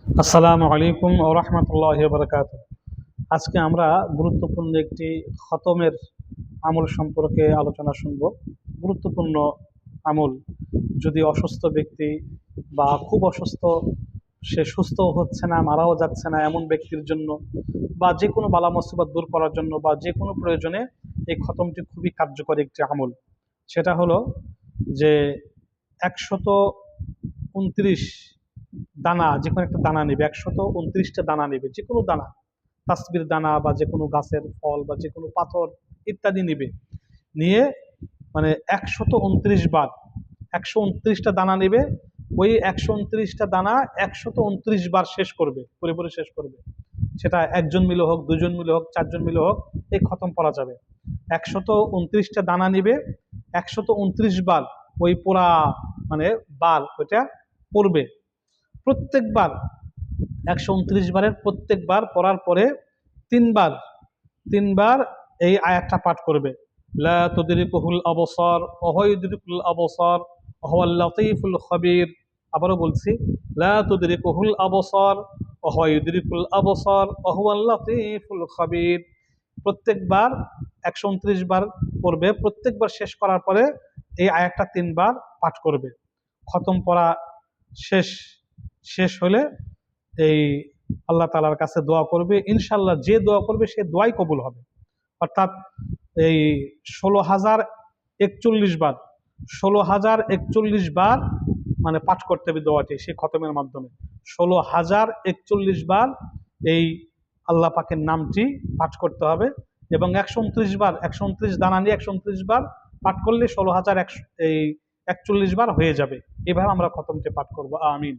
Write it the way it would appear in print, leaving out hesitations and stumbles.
আসসালামু আলাইকুম ওয়া রাহমাতুল্লাহি ওয়া বারাকাতুহু। আজকে আমরা গুরুত্বপূর্ণ একটি খতমের আমল সম্পর্কে আলোচনা শুনব। গুরুত্বপূর্ণ আমল, যদি অসুস্থ ব্যক্তি বা খুব অসুস্থ, সে সুস্থ হচ্ছে না, মারাও যাচ্ছে না, এমন ব্যক্তির জন্য বা যে কোনো বালা মুসিবত দূর করার জন্য বা যে কোনো প্রয়োজনে এই খতমটি খুবই কার্যকরী একটি আমল। সেটা হলো যে 129 দানা, যে কোনো একটা দানা নেবে, 129টা দানা নেবে, যে কোনো দানা, তাসবির দানা বা যে কোনো গাছের ফল বা যে কোনো পাথর ইত্যাদি নেবে। নিয়ে মানে 129 বার, 129টা দানা নেবে। ওই 129টা দানা 129 বার শেষ করবে, পুরোপুরি শেষ করবে। সেটা একজন মিলে হোক, দুজন মিলে হোক, চারজন মিলে হোক, এই খতম করা যাবে। 129টা দানা নিবে, 129 বার ওই পোড়া মানে বার ওইটা পড়বে। প্রত্যেকবার 129 বারের প্রত্যেকবার পড়ার পরে তিনবার তিনবার এই আয়াতটা পাঠ করবে, লা তুদরিকুহুল আবসার ওয়া হুয়া ইউদরিকুল আবসার ওয়া হুয়াল লাতীফুল খবীর। আবারও বলছি, লা তুদরিকুহুল আবসার ওয়া হুয়া ইউদরিকুল আবসার ওয়া হুয়াল লাতীফুল খবীর। প্রত্যেকবার 129 বার পড়বে। প্রত্যেকবার শেষ করার পরে এই আয়াতটা তিনবার পাঠ করবে। খতম পড়া শেষ শেষ হলে এই আল্লাহ তাআলার কাছে দোয়া করবে, ইনশাআল্লাহ যে দোয়া করবে সে দোয়াই কবুল হবে। অর্থাৎ এই 16,041 বার, 16,041 বার মানে পাঠ করতে হবে দোয়াটি সেই খতমের মাধ্যমে। 16,041 বার এই আল্লাহ পাকের নামটি পাঠ করতে হবে এবং 129 বার, 129 দানা নিয়ে 129 বার পাঠ করলে 16,041 বার হয়ে যাবে। এভাবে আমরা খতমটি পাঠ করবো। আমিন।